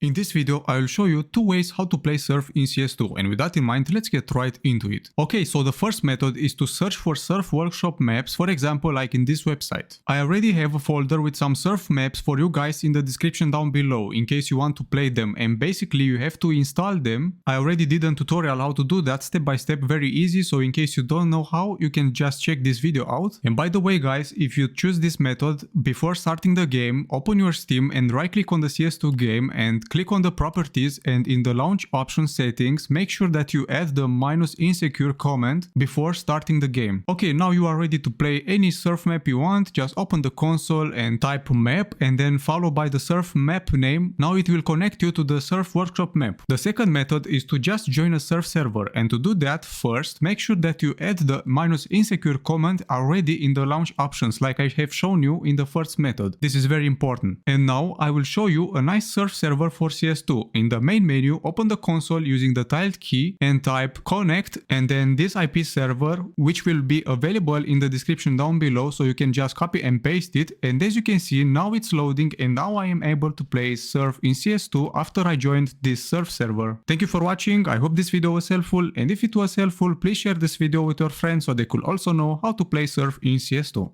In this video, I will show you two ways how to play surf in CS2, and with that in mind, let's get right into it. Okay, so the first method is to search for surf workshop maps, for example like in this website. I already have a folder with some surf maps for you guys in the description down below, in case you want to play them, and basically you have to install them. I already did a tutorial how to do that step by step, very easy, so in case you don't know how, you can just check this video out. And by the way guys, if you choose this method, before starting the game, open your Steam and right click on the CS2 game and click on the properties, and in the launch option settings make sure that you add the -insecure command before starting the game. Okay, now you are ready to play any surf map you want. Just open the console and type map and then follow by the surf map name. Now it will connect you to the surf workshop map. The second method is to just join a surf server, and to do that first make sure that you add the -insecure command already in the launch options like I have shown you in the first method. This is very important. And now I will show you a nice surf server for CS2. In the main menu, open the console using the tilde key and type connect, and then this IP server, which will be available in the description down below, so you can just copy and paste it. And as you can see, now it's loading and now I am able to play surf in CS2 after I joined this surf server. Thank you for watching. I hope this video was helpful, and if it was helpful, please share this video with your friends so they could also know how to play surf in CS2.